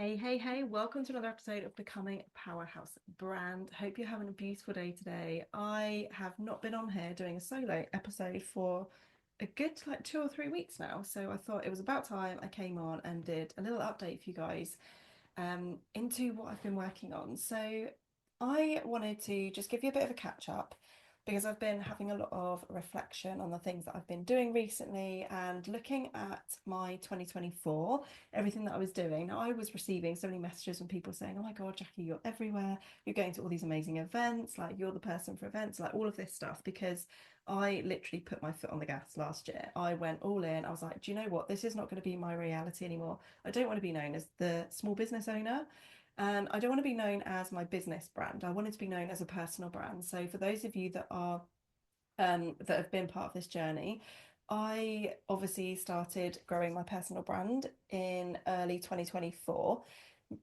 Hey, welcome to another episode of Becoming a Powerhouse Brand. Hope you're having a beautiful day today. I have not been on here doing a solo episode for a good 2 or 3 weeks now. So I thought it was about time I came on and did a little update for you guys into what I've been working on. So I wanted to just give you a bit of a catch up because I've been having a lot of reflection on the things that I've been doing recently and looking at my 2024, everything that I was doing. Now, I was receiving so many messages from people saying, "Oh my God, Jackie, you're everywhere. You're going to all these amazing events. Like, you're the person for events, like all of this stuff." Because I literally put my foot on the gas last year. I went all in. I was like, "Do you know what? This is not going to be my reality anymore. I don't want to be known as the small business owner. And I don't want to be known as my business brand. I wanted to be known as a personal brand." So for those of you that are that have been part of this journey, I obviously started growing my personal brand in early 2024.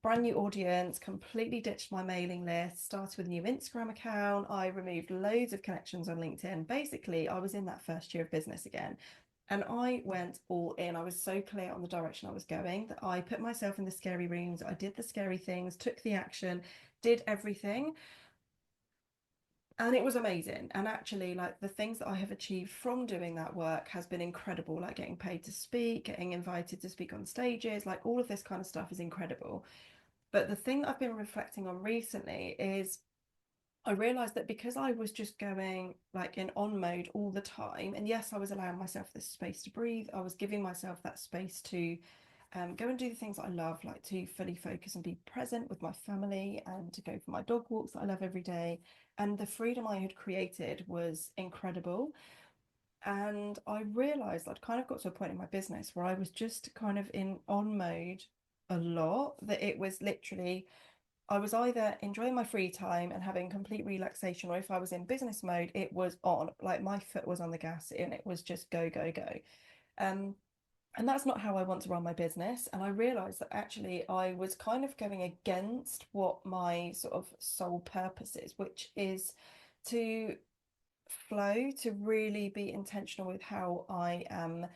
Brand new audience, completely ditched my mailing list, started with a new Instagram account. I removed loads of connections on LinkedIn. Basically, I was in that first year of business again. And I went all in. I was so clear on the direction I was going that I put myself in the scary rooms. I did the scary things, took the action, did everything. And it was amazing. And actually, like the things that I have achieved from doing that work has been incredible. Like getting paid to speak, getting invited to speak on stages, like all of this kind of stuff is incredible. But the thing that I've been reflecting on recently is I realized that because I was just going like in on mode all the time, and yes, I was allowing myself this space to breathe, I was giving myself that space to go and do the things that I love, like to fully focus and be present with my family and to go for my dog walks that I love every day. And the freedom I had created was incredible. And I realized I'd kind of got to a point in my business where I was just kind of in on mode a lot, that it was literally I was either enjoying my free time and having complete relaxation, or if I was in business mode, it was on, like my foot was on the gas and it was just go, go, go. Um, and that's not how I want to run my business. And I realized that actually I was kind of going against what my sort of sole purpose is, which is to flow, to really be intentional with how I am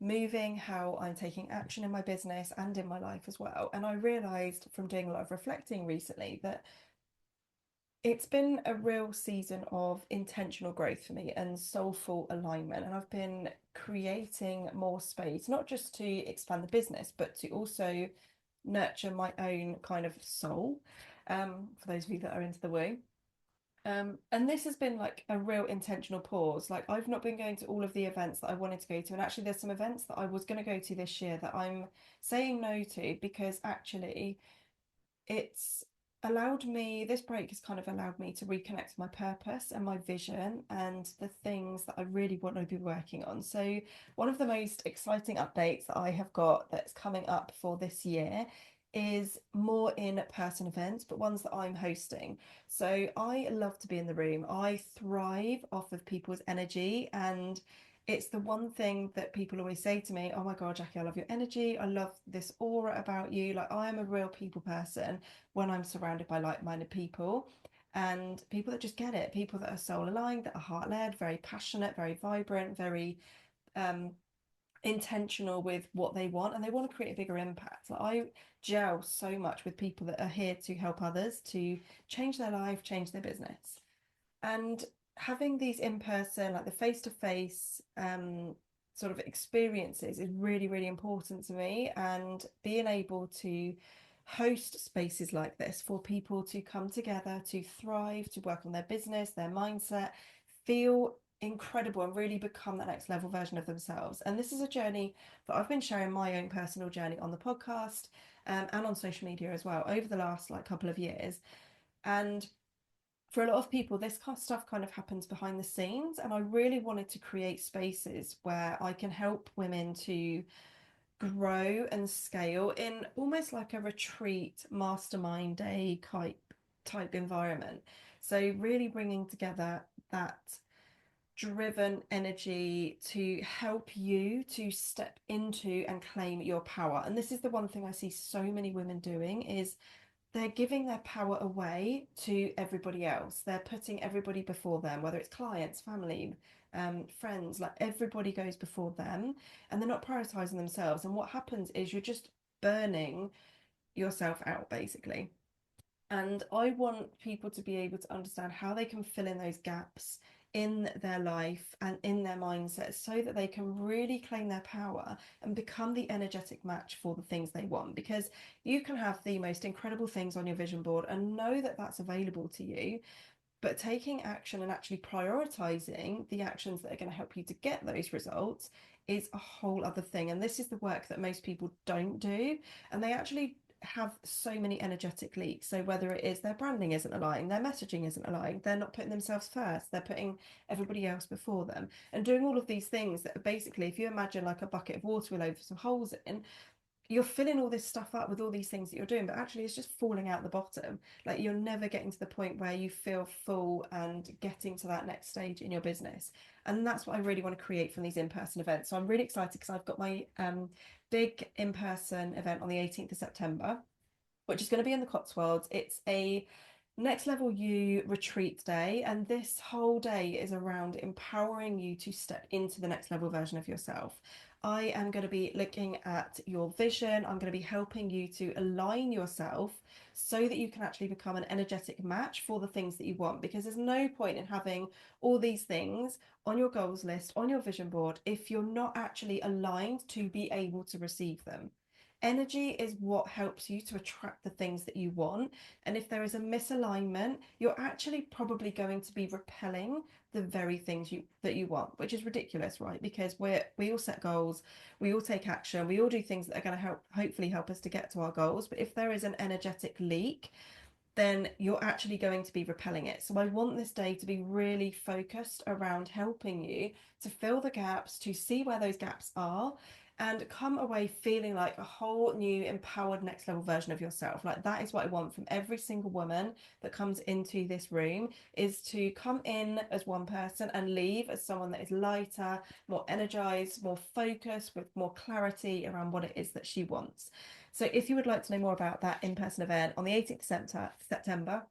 moving, how I'm taking action in my business and in my life as well. And I realized from doing a lot of reflecting recently that it's been a real season of intentional growth for me and soulful alignment. And I've been creating more space, not just to expand the business, but to also nurture my own kind of soul. For those of you that are into the woo. And this has been like a real intentional pause. Like I've not been going to all of the events that I wanted to go to. And actually there's some events that I was going to go to this year that I'm saying no to because actually it's allowed me, this break has kind of allowed me to reconnect to my purpose and my vision and the things that I really want to be working on. So one of the most exciting updates that I have got that's coming up for this year is more in-person events, but ones that I'm hosting. So I love to be in the room. I thrive off of people's energy, and it's the one thing that people always say to me, "Oh my God, Jackie, I love your energy. I love this aura about you." Like I am a real people person when I'm surrounded by like-minded people and people that just get it, people that are soul aligned, that are heart-led, very passionate, very vibrant, very um intentional with what they want, and they want to create a bigger impact. Like I gel so much with people that are here to help others to change their life, change their business. And having these in person, like the face to face sort of experiences is really, really important to me. And being able to host spaces like this for people to come together, to thrive, to work on their business, their mindset, feel incredible and really become that next level version of themselves. And this is a journey that I've been sharing my own personal journey on the podcast and on social media as well over the last like couple of years. And for a lot of people, this kind of stuff kind of happens behind the scenes. And I really wanted to create spaces where I can help women to grow and scale in almost like a retreat, mastermind day type environment. So really bringing together that driven energy to help you to step into and claim your power. And this is the one thing I see so many women doing is they're giving their power away to everybody else. They're putting everybody before them, whether it's clients, family, friends, like everybody goes before them, and they're not prioritizing themselves. And what happens is you're just burning yourself out, basically. And I want people to be able to understand how they can fill in those gaps in their life and in their mindset so that they can really claim their power and become the energetic match for the things they want. Because you can have the most incredible things on your vision board and know that that's available to you, but taking action and actually prioritizing the actions that are going to help you to get those results is a whole other thing. And this is the work that most people don't do. And they actually have so many energetic leaks. So whether it is their branding isn't aligned, their messaging isn't aligned, they're not putting themselves first, they're putting everybody else before them, and doing all of these things that are basically, if you imagine like a bucket of water with over some holes in, you're filling all this stuff up with all these things that you're doing, but actually it's just falling out the bottom. Like you're never getting to the point where you feel full and getting to that next stage in your business. And that's what I really want to create from these in-person events. So I'm really excited because I've got my big in-person event on the 18th of September, which is going to be in the Cotswolds. It's a Next Level You retreat day, and this whole day is around empowering you to step into the next level version of yourself. I am going to be looking at your vision. I'm going to be helping you to align yourself so that you can actually become an energetic match for the things that you want, because there's no point in having all these things on your goals list, on your vision board, if you're not actually aligned to be able to receive them. Energy is what helps you to attract the things that you want. And if there is a misalignment, you're actually probably going to be repelling the very things that you want, which is ridiculous, right? Because we all set goals, we all take action, we all do things that are going to hopefully help us to get to our goals. But if there is an energetic leak, then you're actually going to be repelling it. So I want this day to be really focused around helping you to fill the gaps, to see where those gaps are, and come away feeling like a whole new empowered next level version of yourself. Like that is what I want from every single woman that comes into this room, is to come in as one person and leave as someone that is lighter, more energized, more focused, with more clarity around what it is that she wants. So if you would like to know more about that in-person event on the 18th of September,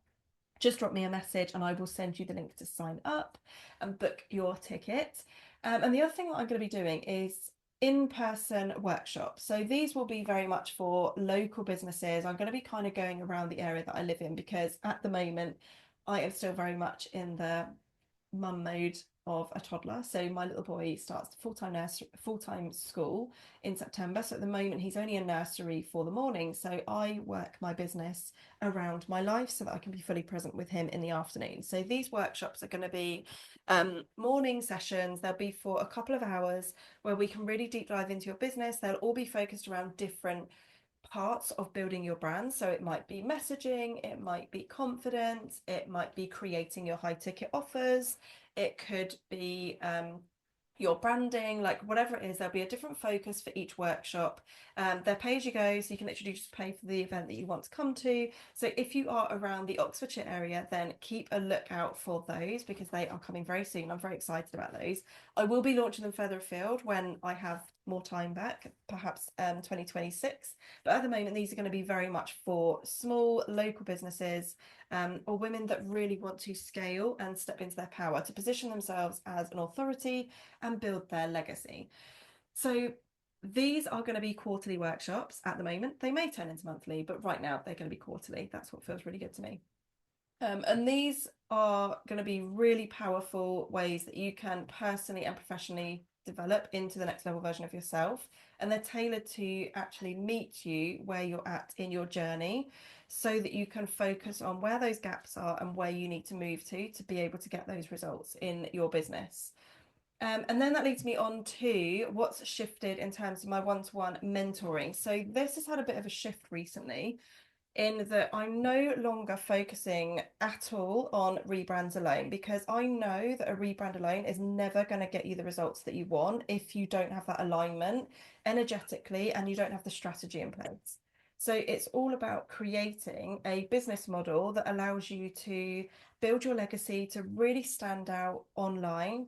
just drop me a message and I will send you the link to sign up and book your ticket. And the other thing that I'm going to be doing is in-person workshops. So these will be very much for local businesses. I'm going to be kind of going around the area that I live in, because at the moment I am still very much in the mum mode of a toddler. So my little boy starts full-time school in September. So at the moment he's only in nursery for the morning. So I work my business around my life so that I can be fully present with him in the afternoon. So these workshops are going to be morning sessions. They'll be for a couple of hours where we can really deep dive into your business. They'll all be focused around different parts of building your brand. So it might be messaging, it might be confidence, it might be creating your high ticket offers, it could be your branding, like whatever it is. There'll be a different focus for each workshop. They're pay as you go, so you can literally just pay for the event that you want to come to. So if you are around the Oxfordshire area, then keep a lookout for those, because they are coming very soon. I'm very excited about those. I will be launching them further afield when I have more time back, perhaps 2026. But at the moment, these are going to be very much for small local businesses, or women that really want to scale and step into their power to position themselves as an authority and build their legacy. So these are going to be quarterly workshops at the moment. They may turn into monthly, but right now they're going to be quarterly. That's what feels really good to me. And these are going to be really powerful ways that you can personally and professionally develop into the next level version of yourself. And they're tailored to actually meet you where you're at in your journey, so that you can focus on where those gaps are and where you need to move to be able to get those results in your business. And then that leads me on to what's shifted in terms of my one-to-one mentoring. So this has had a bit of a shift recently, in that I'm no longer focusing at all on rebrands alone, because I know that a rebrand alone is never going to get you the results that you want if you don't have that alignment energetically and you don't have the strategy in place. So it's all about creating a business model that allows you to build your legacy, to really stand out online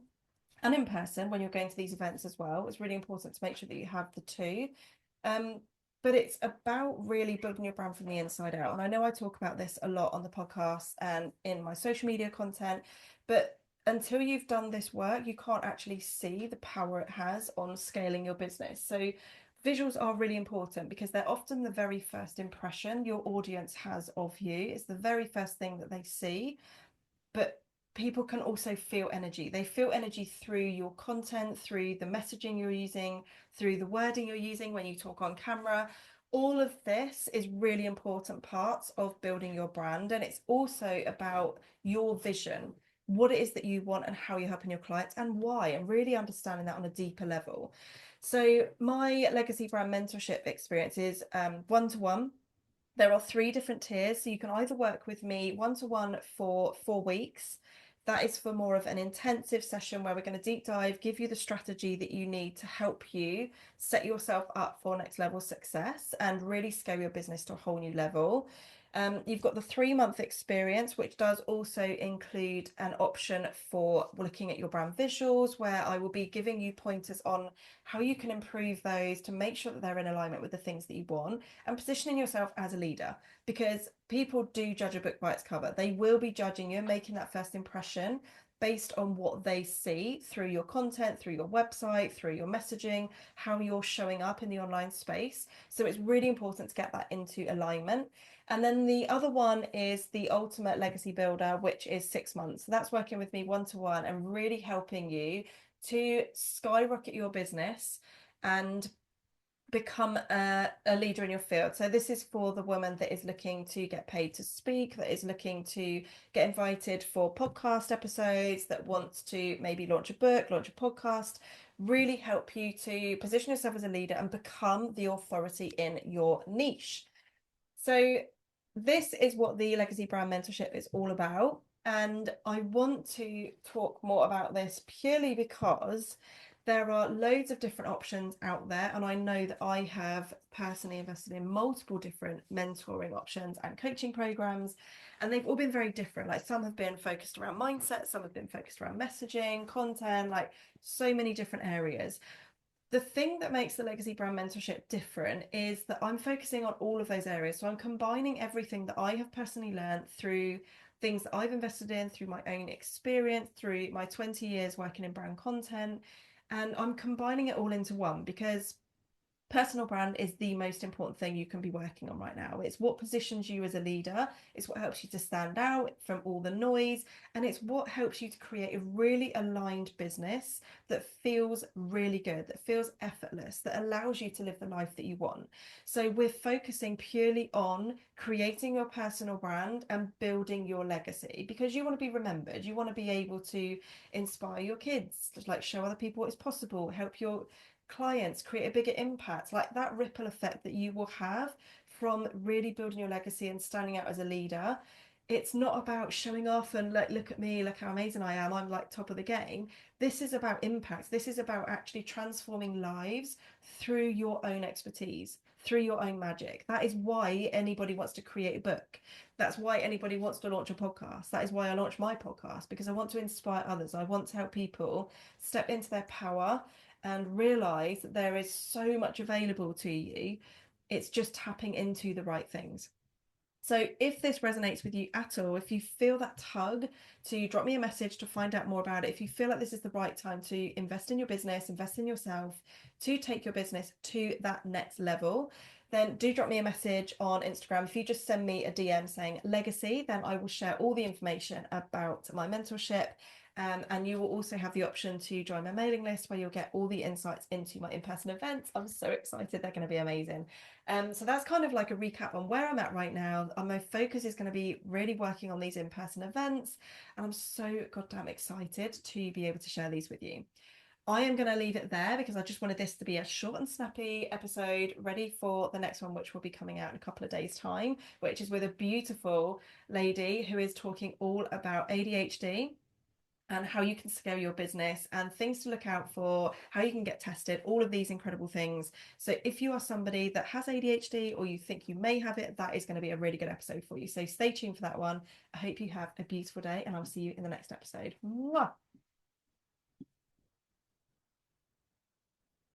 and in person when you're going to these events as well. It's really important to make sure that you have the two. But it's about really building your brand from the inside out. And I know I talk about this a lot on the podcast and in my social media content, but until you've done this work, you can't actually see the power it has on scaling your business. So visuals are really important because they're often the very first impression your audience has of you. It's the very first thing that they see. But people can also feel energy. They feel energy through your content, through the messaging you're using, through the wording you're using when you talk on camera. All of this is really important parts of building your brand. And it's also about your vision, what it is that you want and how you're helping your clients and why, and really understanding that on a deeper level. So my legacy brand mentorship experience is one-to-one. There are 3 different tiers, so you can either work with me one-to-one for 4 weeks. That is for more of an intensive session where we're going to deep dive, give you the strategy that you need to help you set yourself up for next level success and really scale your business to a whole new level. You've got the 3-month experience, which does also include an option for looking at your brand visuals, where I will be giving you pointers on how you can improve those to make sure that they're in alignment with the things that you want, and positioning yourself as a leader, because people do judge a book by its cover. They will be judging you and making that first impression based on what they see through your content, through your website, through your messaging, how you're showing up in the online space. So it's really important to get that into alignment. And then the other one is the Ultimate Legacy Builder, which is 6 months. So that's working with me one-to-one and really helping you to skyrocket your business and become a leader in your field. So this is for the woman that is looking to get paid to speak, that is looking to get invited for podcast episodes, that wants to maybe launch a book, launch a podcast, really help you to position yourself as a leader and become the authority in your niche. So this is what the Legacy Brand Mentorship is all about. And I want to talk more about this purely because there are loads of different options out there. And I know that I have personally invested in multiple different mentoring options and coaching programs, and they've all been very different. Like some have been focused around mindset, some have been focused around messaging, content, like so many different areas. The thing that makes the Legacy Brand Mentorship different is that I'm focusing on all of those areas. So I'm combining everything that I have personally learned through things that I've invested in, through my own experience, through my 20 years working in brand content. And I'm combining it all into one because personal brand is the most important thing you can be working on right now. It's what positions you as a leader, it's what helps you to stand out from all the noise, and it's what helps you to create a really aligned business that feels really good, that feels effortless, that allows you to live the life that you want. So we're focusing purely on creating your personal brand and building your legacy because you want to be remembered. You want to be able to inspire your kids, like show other people what is possible, help your clients, create a bigger impact, like that ripple effect that you will have from really building your legacy and standing out as a leader. It's not about showing off and like, look at me, look how amazing I am, I'm like top of the game. This is about impact. This is about actually transforming lives through your own expertise, through your own magic. That is why anybody wants to create a book. That's why anybody wants to launch a podcast. That is why I launched my podcast, because I want to inspire others. I want to help people step into their power and realize that there is so much available to you. It's just tapping into the right things. So if this resonates with you at all, if you feel that tug to drop me a message to find out more about it, if you feel like this is the right time to invest in your business, invest in yourself, to take your business to that next level, then do drop me a message on Instagram. If you just send me a DM saying legacy, then I will share all the information about my mentorship. And you will also have the option to join my mailing list where you'll get all the insights into my in-person events. I'm so excited. They're going to be amazing. So that's kind of like a recap on where I'm at right now. My focus is going to be really working on these in-person events. And I'm so goddamn excited to be able to share these with you. I am going to leave it there because I just wanted this to be a short and snappy episode ready for the next one, which will be coming out in a couple of days' time, which is with a beautiful lady who is talking all about ADHD and how you can scale your business and things to look out for, how you can get tested, all of these incredible things. So if you are somebody that has ADHD or you think you may have it, that is going to be a really good episode for you. So stay tuned for that one. I hope you have a beautiful day and I'll see you in the next episode. Mwah!